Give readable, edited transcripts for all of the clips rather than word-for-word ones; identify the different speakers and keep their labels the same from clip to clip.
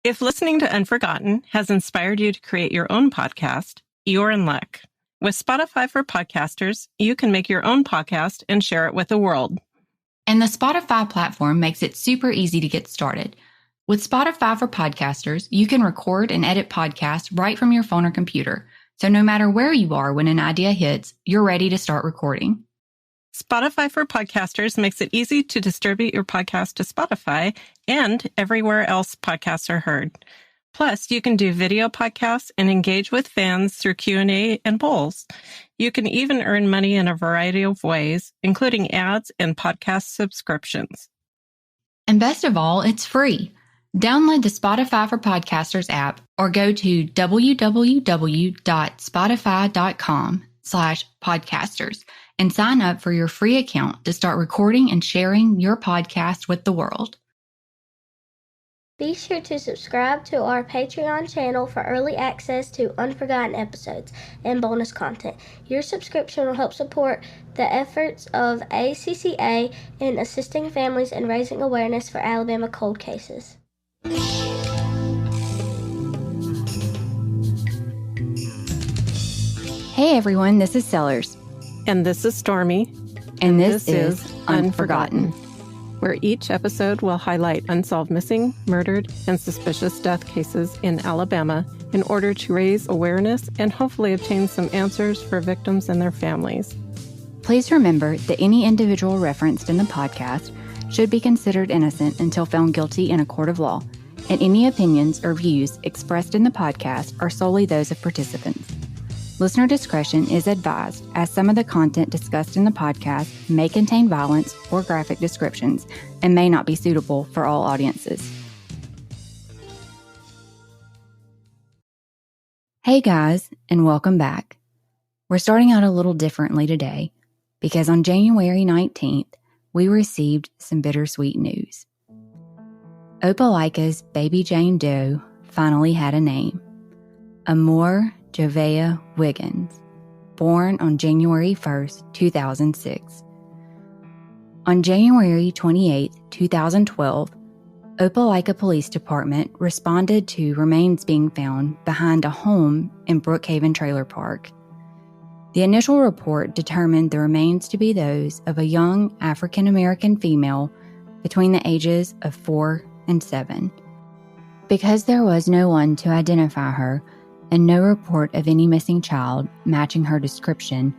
Speaker 1: If listening to Unforgotten has inspired you to create your own podcast, you're in luck. With Spotify for Podcasters, you can make your own podcast and share it with the world.
Speaker 2: And the Spotify platform makes it super easy to get started. With Spotify for Podcasters, you can record and edit podcasts right from your phone or computer. So no matter where you are when an idea hits, you're ready to start recording.
Speaker 1: Spotify for Podcasters makes it easy to distribute your podcast to Spotify and everywhere else podcasts are heard. Plus, you can do video podcasts and engage with fans through Q&A and polls. You can even earn money in a variety of ways, including ads and podcast subscriptions.
Speaker 2: And best of all, it's free. Download the Spotify for Podcasters app or go to www.spotify.com/podcasters and sign up for your free account to start recording and sharing your podcast with the world.
Speaker 3: Be sure to subscribe to our Patreon channel for early access to Unforgotten episodes and bonus content. Your subscription will help support the efforts of ACCA in assisting families and raising awareness for Alabama cold cases.
Speaker 2: Hey everyone, this is Sellers.
Speaker 1: And this is Stormy.
Speaker 2: And this is Unforgotten,
Speaker 1: where each episode will highlight unsolved missing, murdered, and suspicious death cases in Alabama in order to raise awareness and hopefully obtain some answers for victims and their families.
Speaker 2: Please remember that any individual referenced in the podcast should be considered innocent until found guilty in a court of law, and any opinions or views expressed in the podcast are solely those of participants. Listener discretion is advised, as some of the content discussed in the podcast may contain violence or graphic descriptions and may not be suitable for all audiences. Hey guys, and welcome back. We're starting out a little differently today because on January 19th, we received some bittersweet news. Opelika's Baby Jane Doe finally had a name. Amore Joveah Wiggins, born on January 1st, 2006. On January 28, 2012, Opelika Police Department responded to remains being found behind a home in Brookhaven Trailer Park. The initial report determined the remains to be those of a young African-American female between the ages of 4 and 7. Because there was no one to identify her, and no report of any missing child matching her description,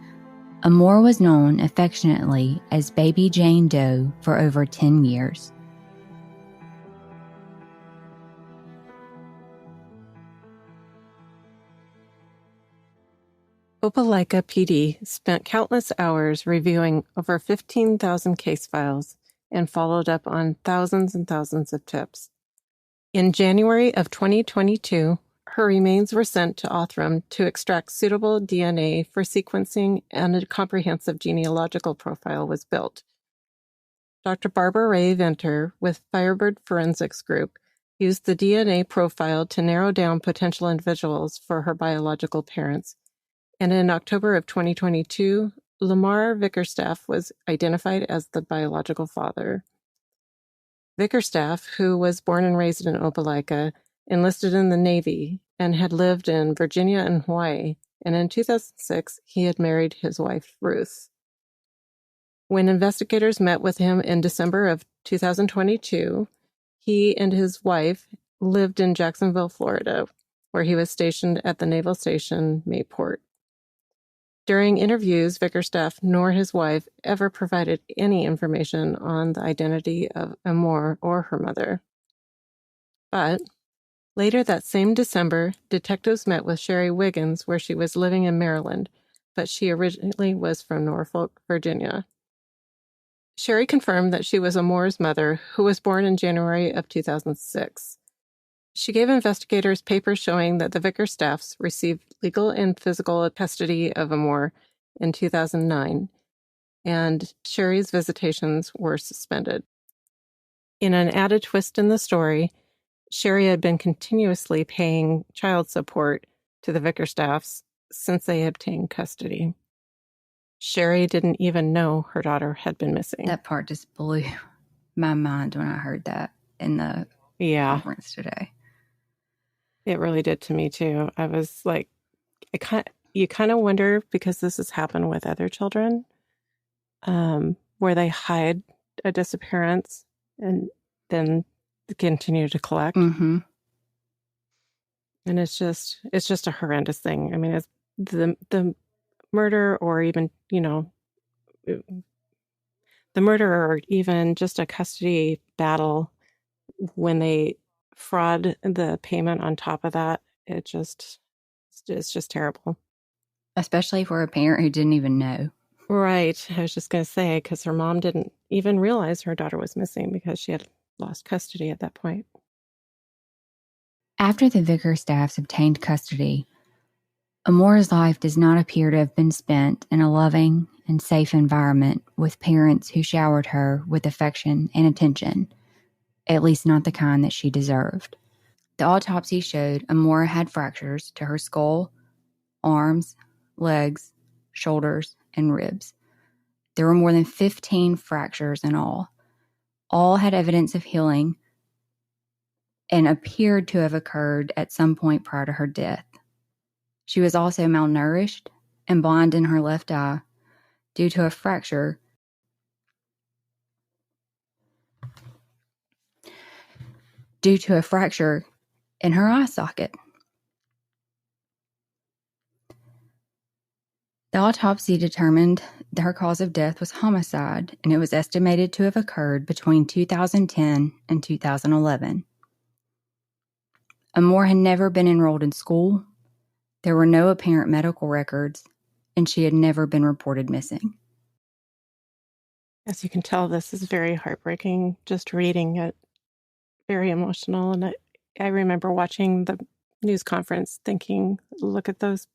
Speaker 2: Amore was known affectionately as Baby Jane Doe for over 10 years.
Speaker 1: Opelika PD spent countless hours reviewing over 15,000 case files and followed up on thousands and thousands of tips. In January of 2022, her remains were sent to Othram to extract suitable DNA for sequencing, and a comprehensive genealogical profile was built. Dr. Barbara Ray Venter with Firebird Forensics Group used the DNA profile to narrow down potential individuals for her biological parents, and in October of 2022, Lamar Vickerstaff was identified as the biological father. Vickerstaff, who was born and raised in Opelika, enlisted in the Navy and had lived in Virginia and Hawaii, and in 2006, he had married his wife, Ruth. When investigators met with him in December of 2022, he and his wife lived in Jacksonville, Florida, where he was stationed at the Naval Station Mayport. During interviews, Vickerstaff nor his wife ever provided any information on the identity of Amore or her mother. But later that same December, detectives met with Sherry Wiggins where she was living in Maryland, but she originally was from Norfolk, Virginia. Sherry confirmed that she was Amore's mother, who was born in January of 2006. She gave investigators papers showing that the Vickerstaffs received legal and physical custody of Amore in 2009, and Sherry's visitations were suspended. In an added twist in the story, Sherry had been continuously paying child support to the Vickerstaffs since they obtained custody. Sherry didn't even know her daughter had been missing.
Speaker 2: That part just blew my mind when I heard that in the conference today.
Speaker 1: It really did to me too. I was like, you kind of wonder, because this has happened with other children, where they hide a disappearance and then continue to collect.
Speaker 2: Mm-hmm.
Speaker 1: And it's just a horrendous thing. I mean, it's the murder, or even, the murder, or even just a custody battle, when they fraud the payment on top of that, it's just terrible.
Speaker 2: Especially for a parent who didn't even know.
Speaker 1: Right. I was just going to say, because her mom didn't even realize her daughter was missing because she had lost custody at that point.
Speaker 2: After the Vickerstaffs obtained custody, Amore's life does not appear to have been spent in a loving and safe environment with parents who showered her with affection and attention, at least not the kind that she deserved. The autopsy showed Amore had fractures to her skull, arms, legs, shoulders, and ribs. There were more than 15 fractures in all. All had evidence of healing and appeared to have occurred at some point prior to her death. She was also malnourished and blind in her left eye due to a fracture in her eye socket. The autopsy determined that her cause of death was homicide, and it was estimated to have occurred between 2010 and 2011. Amore had never been enrolled in school. There were no apparent medical records, and she had never been reported missing.
Speaker 1: As you can tell, this is very heartbreaking, just reading it. Very emotional. And I remember watching the news conference thinking, look at those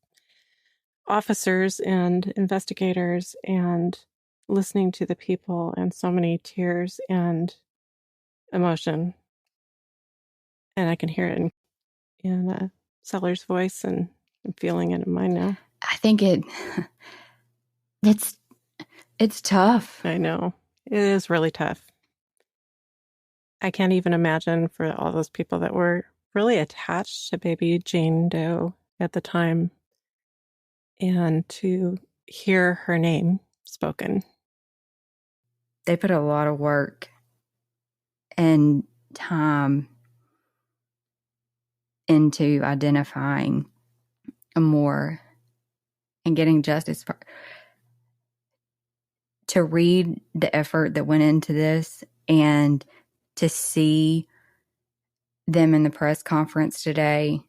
Speaker 1: officers and investigators, and listening to the people, and so many tears and emotion. And I can hear it in Seller's voice, and I'm feeling it in mine now.
Speaker 2: I think it's tough.
Speaker 1: I know. It is really tough. I can't even imagine for all those people that were really attached to Baby Jane Doe at the time, and to hear her name spoken.
Speaker 2: They put a lot of work and time into identifying Amore and getting justice. To read the effort that went into this and to see them in the press conference today,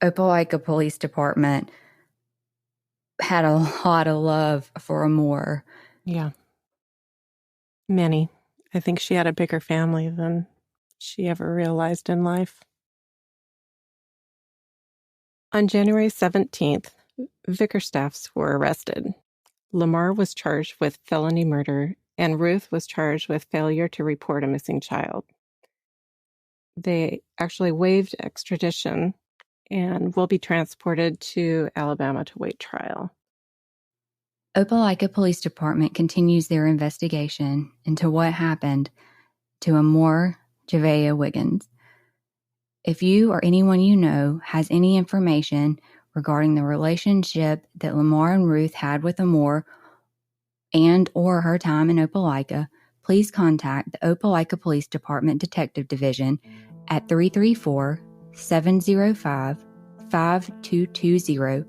Speaker 2: Opelika Police Department had a lot of love for Amore.
Speaker 1: Yeah. Many. I think she had a bigger family than she ever realized in life. On January 17th, Vickerstaffs were arrested. Lamar was charged with felony murder, and Ruth was charged with failure to report a missing child. They actually waived extradition and will be transported to Alabama to wait trial.
Speaker 2: Opelika Police Department continues their investigation into what happened to Amore Joveah Wiggins. If you or anyone you know has any information regarding the relationship that Lamar and Ruth had with Amore and or her time in Opelika, please contact the Opelika Police Department Detective Division at 334-705-5220,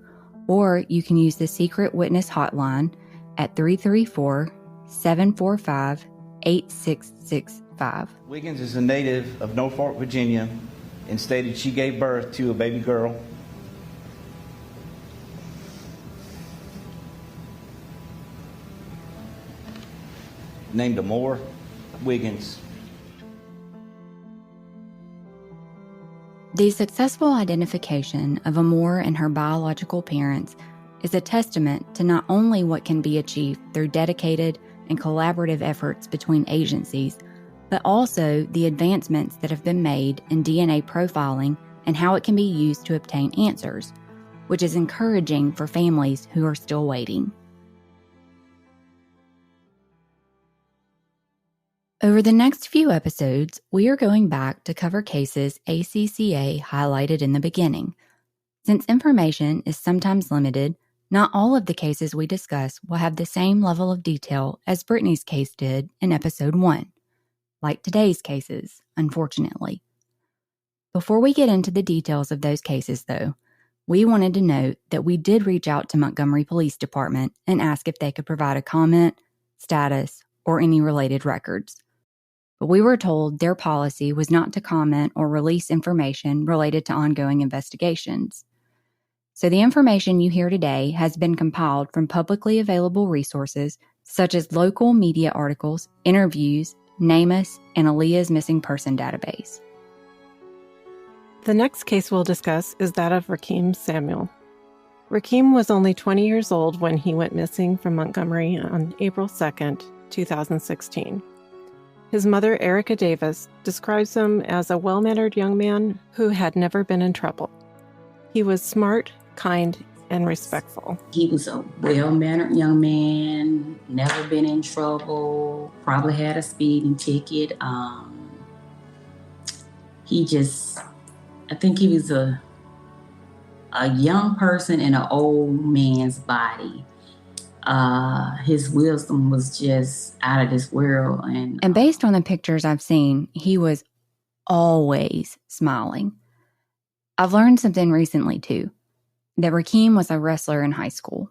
Speaker 2: or you can use the Secret Witness Hotline at 334-745-8665.
Speaker 4: Wiggins is a native of Norfolk, Virginia, and stated she gave birth to a baby girl. Named Amore Wiggins.
Speaker 2: The successful identification of Amore and her biological parents is a testament to not only what can be achieved through dedicated and collaborative efforts between agencies, but also the advancements that have been made in DNA profiling and how it can be used to obtain answers, which is encouraging for families who are still waiting. Over the next few episodes, we are going back to cover cases ACCA highlighted in the beginning. Since information is sometimes limited, not all of the cases we discuss will have the same level of detail as Brittany's case did in episode 1, like today's cases, unfortunately. Before we get into the details of those cases, though, we wanted to note that we did reach out to Montgomery Police Department and ask if they could provide a comment, status, or any related records. But we were told their policy was not to comment or release information related to ongoing investigations. So the information you hear today has been compiled from publicly available resources such as local media articles, interviews, NamUs, and Aaliyah's missing person database.
Speaker 1: The next case we'll discuss is that of Rickem Samuel. Rickem was only 20 years old when he went missing from Montgomery on April 2nd, 2016. His mother, Erica Davis, describes him as a well-mannered young man who had never been in trouble. He was smart, kind, and respectful.
Speaker 5: He was a well-mannered young man, never been in trouble, probably had a speeding ticket. I think he was a young person in an old man's body. His wisdom was just out of this world.
Speaker 2: And based on the pictures I've seen, he was always smiling. I've learned something recently, too, that Rickem was a wrestler in high school.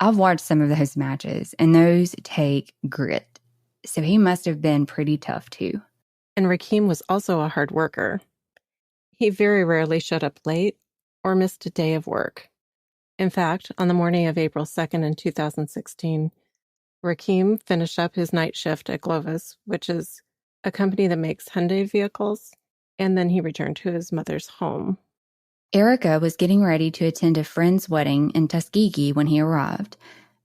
Speaker 2: I've watched some of those matches, and those take grit. So he must have been pretty tough, too.
Speaker 1: And Rickem was also a hard worker. He very rarely showed up late or missed a day of work. In fact, on the morning of April 2nd in 2016, Rickem finished up his night shift at Glovis, which is a company that makes Hyundai vehicles, and then he returned to his mother's home.
Speaker 2: Erica was getting ready to attend a friend's wedding in Tuskegee when he arrived,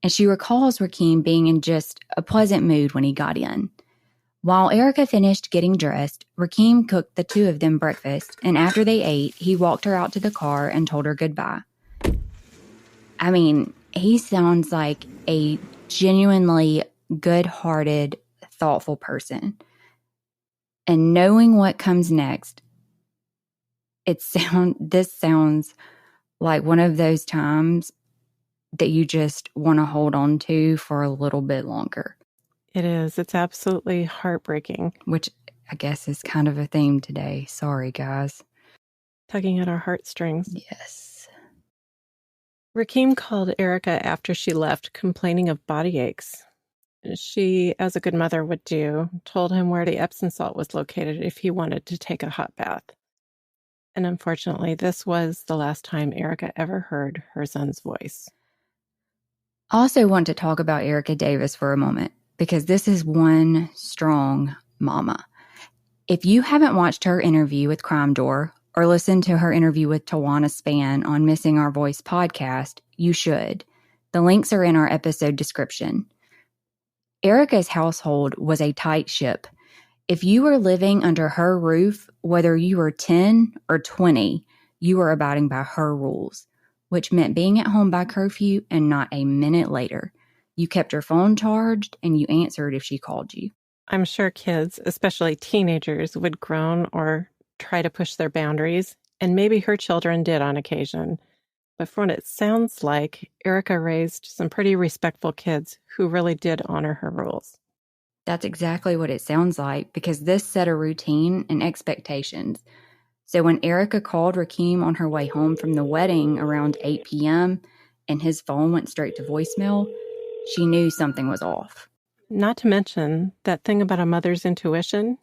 Speaker 2: and she recalls Rickem being in just a pleasant mood when he got in. While Erica finished getting dressed, Rickem cooked the two of them breakfast, and after they ate, he walked her out to the car and told her goodbye. I mean, he sounds like a genuinely good-hearted, thoughtful person. And knowing what comes next, this sounds like one of those times that you just want to hold on to for a little bit longer.
Speaker 1: It is. It's absolutely heartbreaking.
Speaker 2: Which I guess is kind of a theme today. Sorry, guys.
Speaker 1: Tugging at our heartstrings.
Speaker 2: Yes.
Speaker 1: Rickem called Erica after she left, complaining of body aches. She, as a good mother would do, told him where the Epsom salt was located if he wanted to take a hot bath. And unfortunately, this was the last time Erica ever heard her son's voice.
Speaker 2: I also want to talk about Erica Davis for a moment, because this is one strong mama. If you haven't watched her interview with Crime Door or listened to her interview with Tawana Spann on Missing Our Voice podcast, you should. The links are in our episode description. Erica's household was a tight ship. If you were living under her roof, whether you were 10 or 20, you were abiding by her rules, which meant being at home by curfew and not a minute later. You kept your phone charged and you answered if she called you.
Speaker 1: I'm sure kids, especially teenagers, would groan or try to push their boundaries, and maybe her children did on occasion. But from what it sounds like, Erica raised some pretty respectful kids who really did honor her rules.
Speaker 2: That's exactly what it sounds like, because this set a routine and expectations. So when Erica called Rickem on her way home from the wedding around 8 p.m. and his phone went straight to voicemail, she knew something was off.
Speaker 1: Not to mention that thing about a mother's intuition.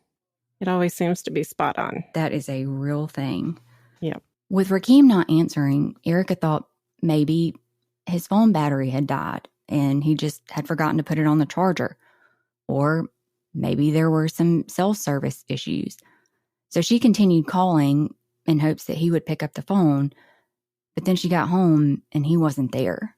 Speaker 1: It always seems to be spot on.
Speaker 2: That is a real thing.
Speaker 1: Yep.
Speaker 2: With Rickem not answering, Erica thought maybe his phone battery had died and he just had forgotten to put it on the charger. Or maybe there were some cell service issues. So she continued calling in hopes that he would pick up the phone, but then she got home and he wasn't there.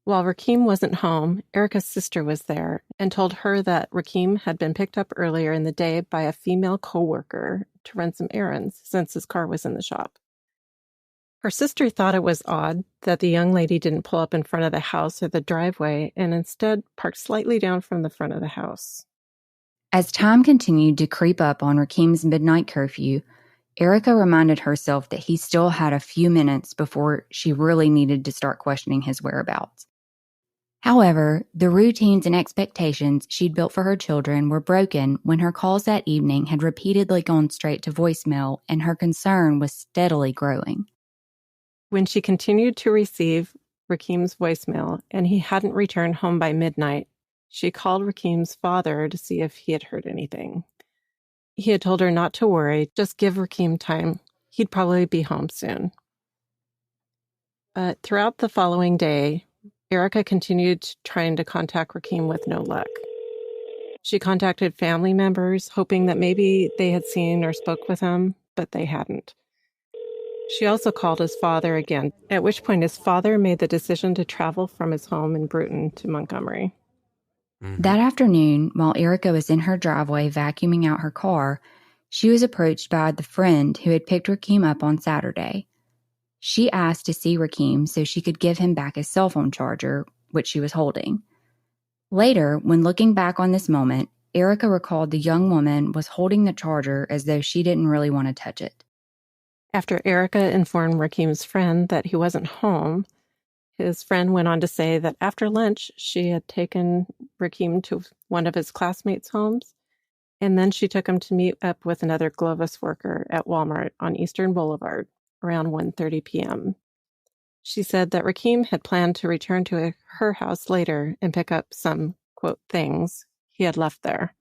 Speaker 1: While Rickem wasn't home, Erica's sister was there and told her that Rickem had been picked up earlier in the day by a female coworker to run some errands since his car was in the shop. Her sister thought it was odd that the young lady didn't pull up in front of the house or the driveway and instead parked slightly down from the front of the house.
Speaker 2: As time continued to creep up on Rickem's midnight curfew, Erica reminded herself that he still had a few minutes before she really needed to start questioning his whereabouts. However, the routines and expectations she'd built for her children were broken when her calls that evening had repeatedly gone straight to voicemail and her concern was steadily growing.
Speaker 1: When she continued to receive Rickem's voicemail and he hadn't returned home by midnight, she called Rickem's father to see if he had heard anything. He had told her not to worry, just give Rickem time. He'd probably be home soon. Throughout the following day, Erica continued trying to contact Rickem with no luck. She contacted family members, hoping that maybe they had seen or spoke with him, but they hadn't. She also called his father again, at which point his father made the decision to travel from his home in Bruton to Montgomery.
Speaker 2: That afternoon, while Erica was in her driveway vacuuming out her car, she was approached by the friend who had picked Rickem up on Saturday. She asked to see Rickem so she could give him back his cell phone charger, which she was holding. Later, when looking back on this moment, Erica recalled the young woman was holding the charger as though she didn't really want to touch it.
Speaker 1: After Erica informed Rickem's friend that he wasn't home, his friend went on to say that after lunch, she had taken Rickem to one of his classmates' homes, and then she took him to meet up with another Glovis worker at Walmart on Eastern Boulevard around 1:30 p.m. She said that Rickem had planned to return to her house later and pick up some, quote, things he had left there.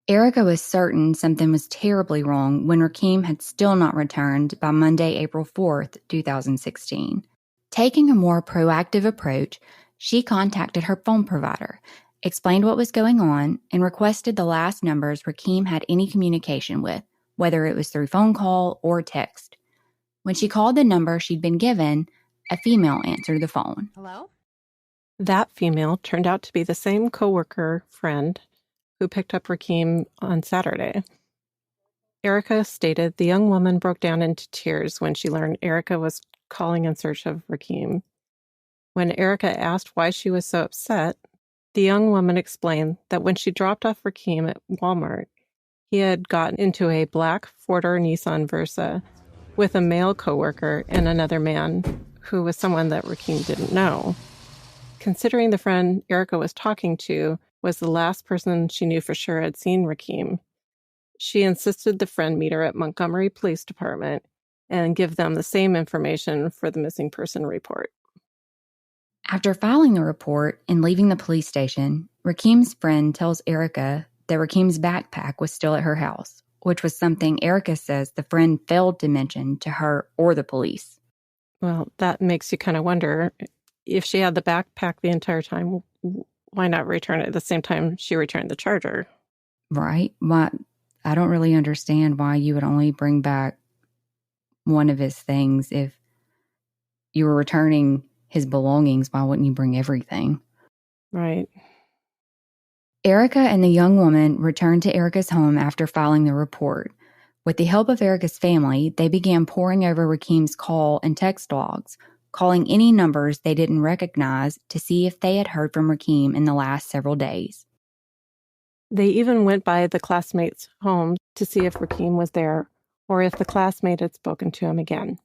Speaker 2: Erica was certain something was terribly wrong when Rickem had still not returned by Monday, April 4th, 2016. Taking a more proactive approach, she contacted her phone provider, explained what was going on, and requested the last numbers Rickem had any communication with, whether it was through phone call or text. When she called the number she'd been given, a female answered the phone.
Speaker 6: Hello?
Speaker 1: That female turned out to be the same coworker friend who picked up Rickem on Saturday. Erica stated the young woman broke down into tears when she learned Erica was calling in search of Rickem. When Erica asked why she was so upset, the young woman explained that when she dropped off Rickem at Walmart, he had gotten into a black four-door Nissan Versa with a male coworker and another man who was someone that Rickem didn't know. Considering the friend Erica was talking to was the last person she knew for sure had seen Rickem, she insisted the friend meet her at Montgomery Police Department and give them the same information for the missing person report.
Speaker 2: After filing the report and leaving the police station, Rickem's friend tells Erica that Rickem's backpack was still at her house, which was something Erica says the friend failed to mention to her or the police.
Speaker 1: Well, that makes you kind of wonder, if she had the backpack the entire time, why not return it at the same time she returned the charger?
Speaker 2: Right? Why? I don't really understand why you would only bring back one of his things. If you were returning his belongings, why wouldn't you bring everything?
Speaker 1: Right.
Speaker 2: Erica and the young woman returned to Erica's home after filing the report. With the help of Erica's family, they began poring over Rickem's call and text logs, calling any numbers they didn't recognize to see if they had heard from Rickem in the last several days.
Speaker 1: They even went by the classmate's home to see if Rickem was there or if the classmate had spoken to him again.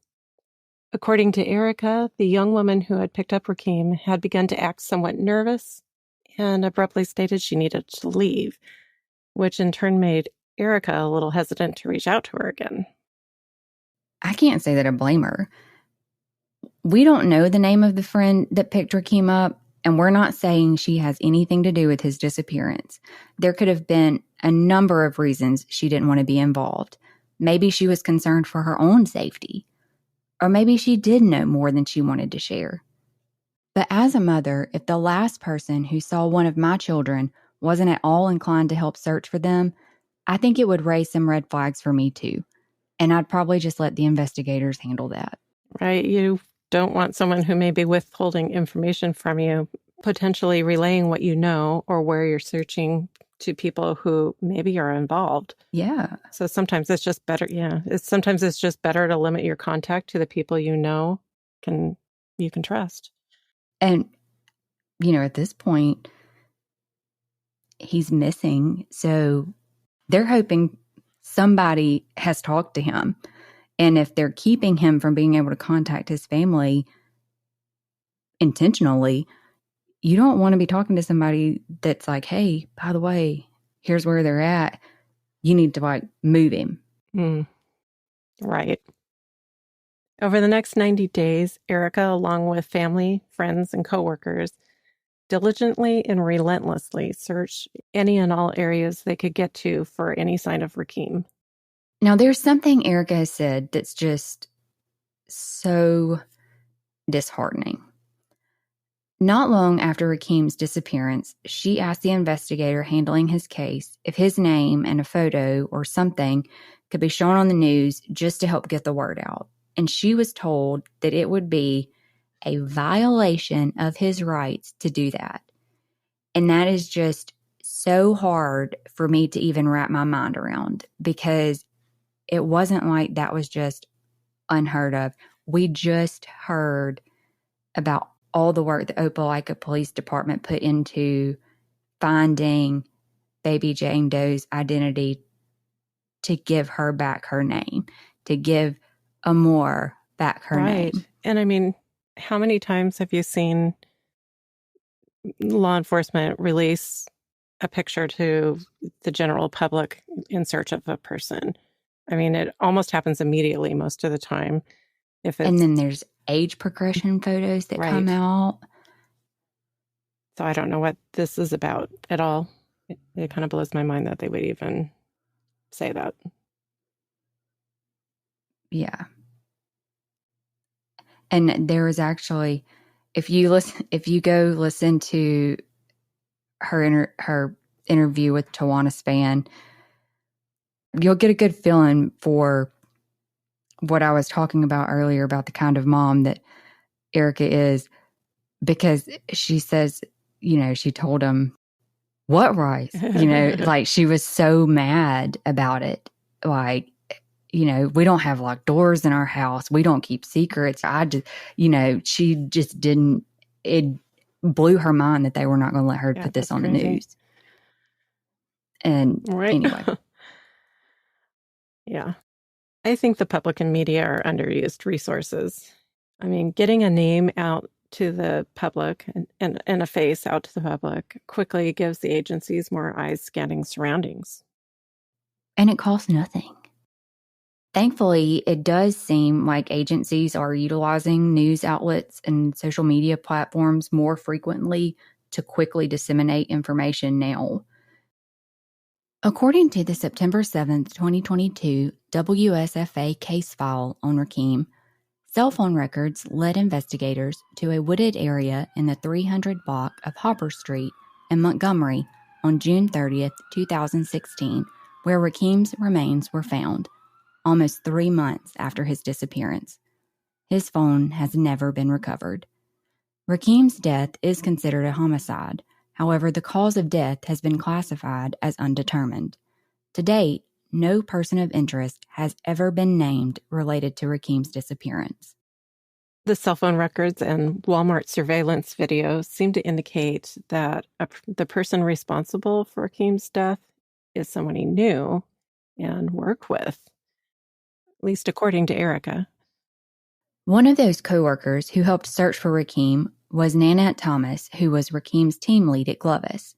Speaker 1: According to Erica, the young woman who had picked up Rickem had begun to act somewhat nervous and abruptly stated she needed to leave, which in turn made Erica a little hesitant to reach out to her again.
Speaker 2: I can't say that I blame her. We don't know the name of the friend that picked Rickem up, and we're not saying she has anything to do with his disappearance. There could have been a number of reasons she didn't want to be involved. Maybe she was concerned for her own safety. Or maybe she did know more than she wanted to share. But as a mother, if the last person who saw one of my children wasn't at all inclined to help search for them, I think it would raise some red flags for me too. And I'd probably just let the investigators handle that.
Speaker 1: Right? You don't want someone who may be withholding information from you, potentially relaying what you know or where you're searching to people who maybe are involved.
Speaker 2: Yeah.
Speaker 1: So sometimes it's just better. Yeah. Sometimes it's just better to limit your contact to the people you know you can trust.
Speaker 2: And, at this point, he's missing. So they're hoping somebody has talked to him. And if they're keeping him from being able to contact his family intentionally, you don't want to be talking to somebody that's like, hey, by the way, here's where they're at. You need to like move him.
Speaker 1: Right. Over the next 90 days, Erica, along with family, friends, and coworkers, diligently and relentlessly searched any and all areas they could get to for any sign of Rickem.
Speaker 2: Now, there's something Erica has said that's just so disheartening. Not long after Rickem's disappearance, she asked the investigator handling his case if his name and a photo or something could be shown on the news just to help get the word out. And she was told that it would be a violation of his rights to do that. And that is just so hard for me to even wrap my mind around, because it wasn't like that was just unheard of. We just heard about all the work the Opelika Police Department put into finding Baby Jane Doe's identity to give her back her name, to give Amore back her name.
Speaker 1: And I mean, how many times have you seen law enforcement release a picture to the general public in search of a person? I mean, it almost happens immediately most of the time.
Speaker 2: And then there's age progression photos that come out.
Speaker 1: So I don't know what this is about at all. It kind of blows my mind that they would even say that.
Speaker 2: Yeah. And there was actually, if you go listen to her interview with Tawana Spann, you'll get a good feeling for what I was talking about earlier about the kind of mom that Erica is, because she says, she told him, what rights? Like she was so mad about it. Like, we don't have locked doors in our house. We don't keep secrets. She just didn't, it blew her mind that they were not going to let her put this on the news. And anyway.
Speaker 1: Yeah. I think the public and media are underused resources. I mean, getting a name out to the public and a face out to the public quickly gives the agencies more eyes scanning surroundings.
Speaker 2: And it costs nothing. Thankfully, it does seem like agencies are utilizing news outlets and social media platforms more frequently to quickly disseminate information now. According to the September 7th, 2022 WSFA case file on Rickem, cell phone records led investigators to a wooded area in the 300 block of Hopper Street in Montgomery on June 30th, 2016, where Rickem's remains were found, almost 3 months after his disappearance. His phone has never been recovered. Rickem's death is considered a homicide. However, the cause of death has been classified as undetermined. To date, no person of interest has ever been named related to Rickem's disappearance.
Speaker 1: The cell phone records and Walmart surveillance video seem to indicate that the person responsible for Rickem's death is someone he knew and worked with, at least according to Erica.
Speaker 2: One of those coworkers who helped search for Rickem was Nanette Thomas, who was Rickem's team lead at Glovis.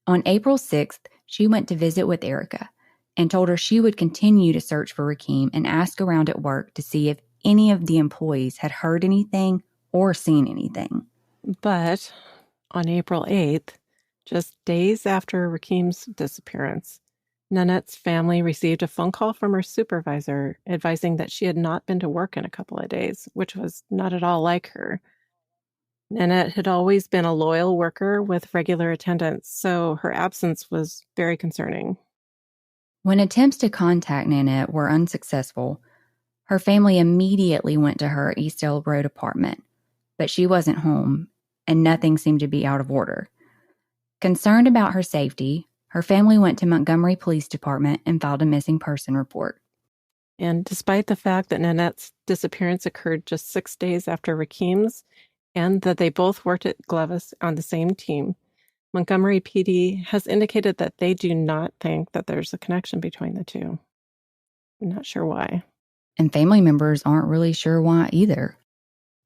Speaker 2: On April 6th, she went to visit with Erica and told her she would continue to search for Rickem and ask around at work to see if any of the employees had heard anything or seen anything.
Speaker 1: But on April 8th, just days after Rickem's disappearance, Nanette's family received a phone call from her supervisor advising that she had not been to work in a couple of days, which was not at all like her. Nanette had always been a loyal worker with regular attendance, so her absence was very concerning.
Speaker 2: When attempts to contact Nanette were unsuccessful, her family immediately went to her East Elm Road apartment, but she wasn't home, and nothing seemed to be out of order. Concerned about her safety, her family went to Montgomery Police Department and filed a missing person report.
Speaker 1: And despite the fact that Nanette's disappearance occurred just 6 days after Rickem's, and that they both worked at Glovis on the same team, Montgomery PD has indicated that they do not think that there's a connection between the two. I'm not sure why.
Speaker 2: And family members aren't really sure why either.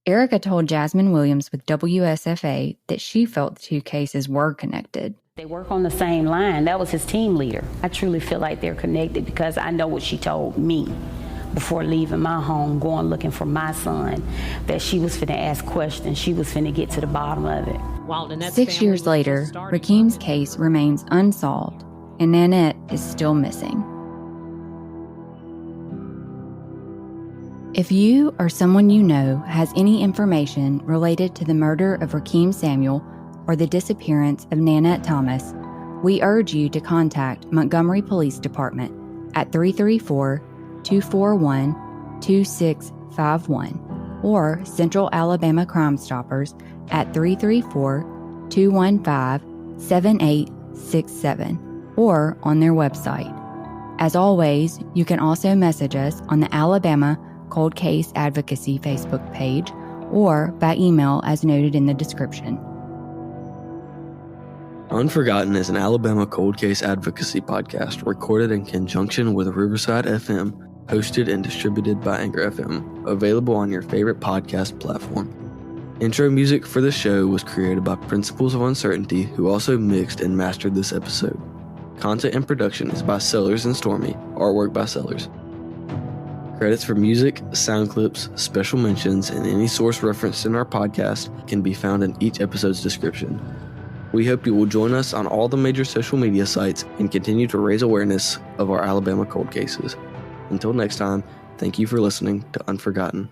Speaker 2: Erica told Jasmine Williams with WSFA that she felt the two cases were connected.
Speaker 6: They work on the same line. That was his team leader. I truly feel like they're connected because I know what she told me before leaving my home, going looking for my son, that she was finna ask questions. She was finna get to the bottom of it.
Speaker 1: While Nanette's
Speaker 2: 6 years
Speaker 1: family was
Speaker 2: later,
Speaker 1: just starting
Speaker 2: Rickem's case remains unsolved, and Nanette is still missing. If you or someone you know has any information related to the murder of Rickem Samuel or the disappearance of Nanette Thomas, we urge you to contact Montgomery Police Department at 334-241-2651 or Central Alabama Crime Stoppers at 334-215-7867 or on their website. As always, you can also message us on the Alabama Cold Case Advocacy Facebook page or by email as noted in the description.
Speaker 7: Unforgotten is an Alabama cold case advocacy podcast recorded in conjunction with Riverside FM, hosted and distributed by Anchor FM, available on your favorite podcast platform. Intro music for the show was created by Principles of Uncertainty, who also mixed and mastered this episode. Content and production is by Sellers and Stormy, artwork by Sellers. Credits for music, sound clips, special mentions, and any source referenced in our podcast can be found in each episode's description. We hope you will join us on all the major social media sites and continue to raise awareness of our Alabama cold cases. Until next time, thank you for listening to Unforgotten.